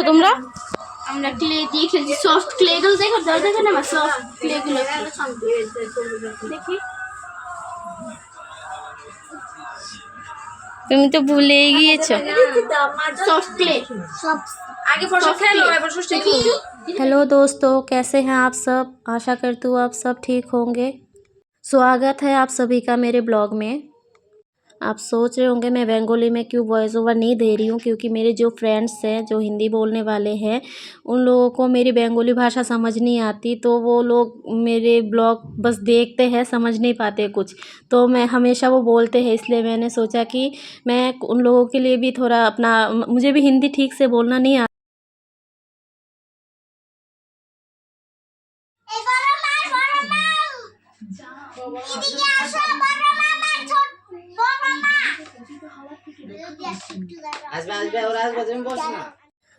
তোমরা আমরা ক্লে দিয়ে খেলছি, সফট ক্লে গুলো দেখো, দেখো না সফট ক্লে গুলো দেখি। তুমি তো ভুলেই গিয়েছো। सॉफ्ट क्ले आगे फॉर खेलो है फॉर देखी। हेलो दोस्तों, कैसे हैं आप सब। आशा करती हूँ आप सब ठीक होंगे। स्वागत है आप सभी का मेरे ब्लॉग में। आप सोच रहे होंगे मैं बंगाली में क्यों वॉइस ओवर नहीं दे रही हूँ, क्योंकि मेरे जो फ्रेंड्स हैं जो हिंदी बोलने वाले हैं उन लोगों को मेरी बंगाली भाषा समझ नहीं आती, तो वो लोग मेरे ब्लॉग बस देखते हैं, समझ नहीं पाते कुछ। तो मैं हमेशा वो बोलते हैं, इसलिए मैंने सोचा कि मैं उन लोगों के लिए भी थोड़ा अपना, मुझे भी हिंदी ठीक से बोलना नहीं आता।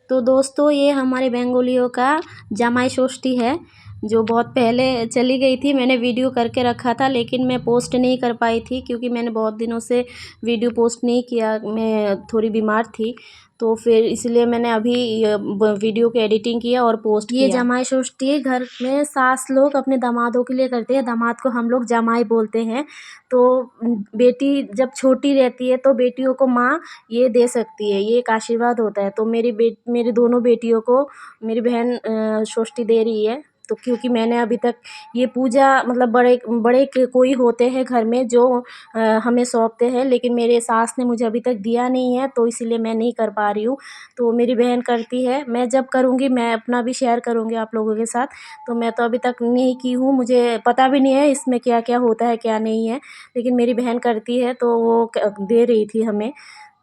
तो दोस्तों, ये हमारे बंगालियों का जमाई षष्ठी है, जो बहुत पहले चली गई थी। मैंने वीडियो करके रखा था, लेकिन मैं पोस्ट नहीं कर पाई थी क्योंकि मैंने बहुत दिनों से वीडियो पोस्ट नहीं किया, मैं थोड़ी बीमार थी। तो फिर इसलिए मैंने अभी वीडियो की एडिटिंग किया और पोस्ट किया। ये जमाई षष्ठी घर में सास लोग अपने दामादों के लिए करते हैं। दामाद को हम लोग जमाई बोलते हैं। तो बेटी जब छोटी रहती है तो बेटियों को माँ ये दे सकती है, ये एक आशीर्वाद होता है। तो मेरी दोनों बेटियों को मेरी बहन षष्ठी दे रही है। तो क्योंकि मैंने अभी तक ये पूजा मतलब बड़े कोई होते हैं घर में जो हमें सौंपते हैं, लेकिन मेरे सास ने मुझे अभी तक दिया नहीं है, तो इसीलिए मैं नहीं कर पा रही हूँ। तो मेरी बहन करती है, मैं जब करूँगी मैं अपना भी शेयर करूँगी आप लोगों के साथ। तो मैं तो अभी तक नहीं की हूँ, मुझे पता भी नहीं है इसमें क्या क्या होता है क्या नहीं है, लेकिन मेरी बहन करती है तो वो दे रही थी हमें।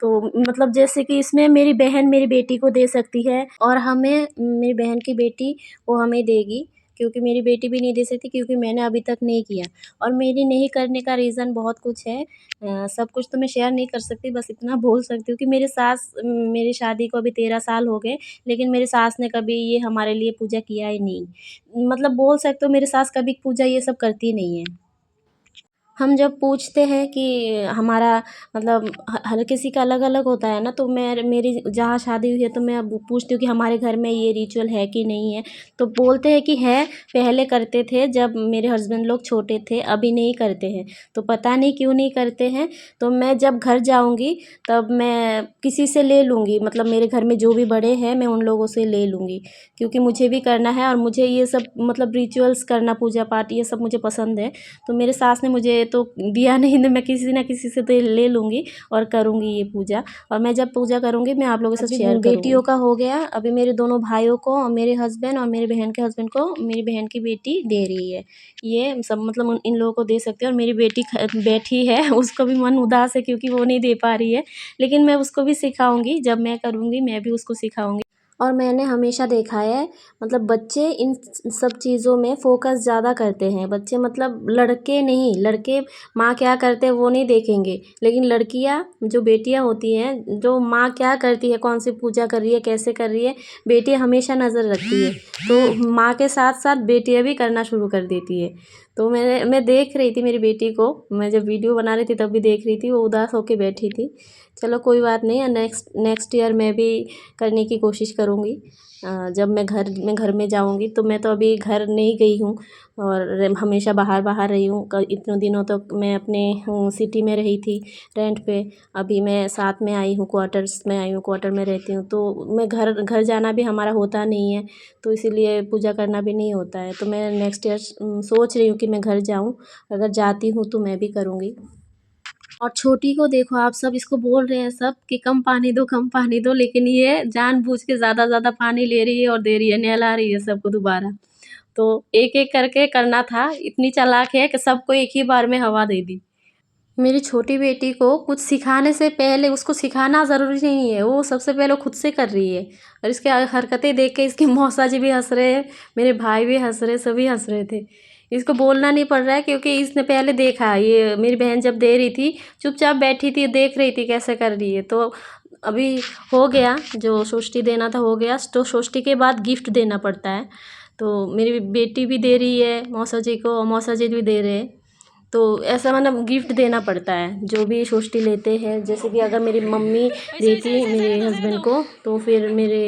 तो मतलब जैसे कि इसमें मेरी बहन मेरी बेटी को दे सकती है और हमें मेरी बहन की बेटी वो हमें देगी, क्योंकि मेरी बेटी भी नहीं दे सकती क्योंकि मैंने अभी तक नहीं किया। और मेरी नहीं करने का रीज़न बहुत कुछ है, सब कुछ तो मैं शेयर नहीं कर सकती, बस इतना बोल सकती हूँ कि मेरी सास, मेरी शादी को अभी 13 साल हो गए, लेकिन मेरी सास ने कभी ये हमारे लिए पूजा किया ही नहीं। मतलब बोल सकते हो मेरी सास कभी पूजा ये सब करती नहीं है। हम जब पूछते हैं कि हमारा मतलब हर किसी का अलग अलग होता है ना, तो मेरी जहाँ शादी हुई है तो मैं अब पूछती हूँ कि हमारे घर में ये रिचुअल है कि नहीं है। तो बोलते हैं कि है, पहले करते थे जब मेरे हस्बैंड लोग छोटे थे, अभी नहीं करते हैं। तो पता नहीं क्यों नहीं करते हैं। तो मैं जब घर जाऊँगी तब मैं किसी से ले लूँगी, मतलब मेरे घर में जो भी बड़े हैं मैं उन लोगों से ले लूँगी, क्योंकि मुझे भी करना है और मुझे ये सब मतलब रिचुअल्स करना, पूजा पाठ ये सब मुझे पसंद है। तो मेरे सास ने मुझे तो दिया नहीं, तो मैं किसी ना किसी से तो ले लूँगी और करूँगी ये पूजा। और मैं जब पूजा करूँगी मैं आप लोगों से शेयर करूँगी। बेटियों का हो गया, अभी मेरे दोनों भाइयों को और मेरे हस्बैंड और मेरे बहन के हस्बैंड को मेरी बहन की बेटी दे रही है। ये सब मतलब इन लोगों को दे सकते हैं। और मेरी बेटी बैठी है, उसको भी मन उदास है क्योंकि वो नहीं दे पा रही है, लेकिन मैं उसको भी सिखाऊँगी, जब मैं करूँगी मैं भी उसको सिखाऊँगी। और मैंने हमेशा देखा है मतलब बच्चे इन सब चीज़ों में फ़ोकस ज़्यादा करते हैं। बच्चे मतलब लड़के नहीं, लड़के माँ क्या करते हैं वो नहीं देखेंगे, लेकिन लड़कियाँ जो बेटियाँ होती हैं, जो माँ क्या करती है, कौन सी पूजा कर रही है, कैसे कर रही है, बेटियाँ हमेशा नज़र रखती है। तो माँ के साथ साथ बेटियाँ भी करना शुरू कर देती है। तो मैं देख रही थी मेरी बेटी को, मैं जब वीडियो बना रही थी तब भी देख रही थी, वो उदास होकर बैठी थी। चलो कोई बात नहीं, नेक्स्ट ईयर मैं भी करने की कोशिश करूँगी। जब मैं घर में जाऊँगी, तो मैं तो अभी घर नहीं गई हूँ और हमेशा बाहर रही हूँ। इतने दिनों तक मैं अपने सिटी में रही थी रेंट पे। अभी मैं साथ में आई हूँ, क्वार्टर्स में आई हूँ, क्वार्टर में रहती हूँ। तो मैं घर जाना भी हमारा होता नहीं है, तो इसीलिए पूजा करना भी नहीं होता है। तो मैं नेक्स्ट ईयर सोच रही हूँ कि मैं घर जाऊँ। अगर जाती हूँ तो मैं भी करूँगी। और छोटी को देखो, आप सब इसको बोल रहे हैं सब कि कम पानी दो, कम पानी दो, लेकिन ये जानबूझ के ज़्यादा पानी ले रही है और दे रही है, नहला रही है सबको दोबारा। तो एक-एक करके करना था, इतनी चालाक है कि सबको एक ही बार में हवा दे दी। मेरी छोटी बेटी को कुछ सिखाने से पहले उसको सिखाना ज़रूरी नहीं है, वो सबसे पहले खुद से कर रही है। और इसकी हरकतें देख के इसके मौसा जी भी हँस रहे हैं, मेरे भाई भी हँस रहे, सभी हँस रहे थे। इसको बोलना नहीं पड़ रहा है क्योंकि इसने पहले देखा, ये मेरी बहन जब दे रही थी चुपचाप बैठी थी, देख रही थी कैसे कर रही है। तो अभी हो गया, जो षष्ठी देना था हो गया। तो षष्ठी के बाद गिफ्ट देना पड़ता है, तो मेरी बेटी भी दे रही है मौसा जी को और मौसा जी भी दे रहे हैं। तो ऐसा मतलब गिफ्ट देना पड़ता है जो भी षष्ठी लेते हैं। जैसे कि अगर मेरी मम्मी देती मेरे हस्बैंड को, तो फिर मेरे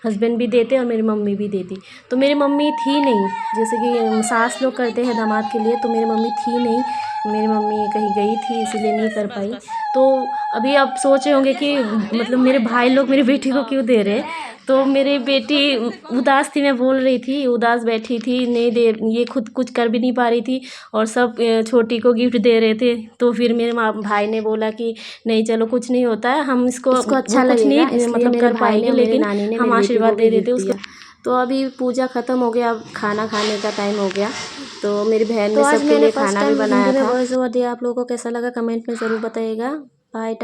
हस्बैंड भी देते और मेरी मम्मी भी देती। तो मेरी मम्मी थी नहीं, जैसे कि सास लोग करते हैं दामाद के लिए, तो मेरी मम्मी थी नहीं, मेरी मम्मी कहीं गई थी इसीलिए नहीं कर पाई। तो अभी आप सोचे होंगे कि मतलब मेरे भाई लोग मेरी बेटी को क्यों दे रहे। तो मेरी बेटी उदास थी, मैं बोल रही थी, उदास बैठी थी, नहीं दे, ये खुद कुछ कर भी नहीं पा रही थी और सब छोटी को गिफ्ट दे रहे थे। तो फिर मेरे भाई ने बोला कि नहीं चलो कुछ नहीं होता है, हम इसको अच्छा कुछ नहीं मतलब कर पाएंगे, लेकिन हम आशीर्वाद दे देते उसको। तो अभी पूजा ख़त्म हो गया, अब खाना खाने का टाइम हो गया। तो मेरी बहन ने सबके लिए खाना भी बनाया था। वॉइस ओवर दिया, आप लोगों को कैसा लगा कमेंट में ज़रूर बताइएगा। बाय।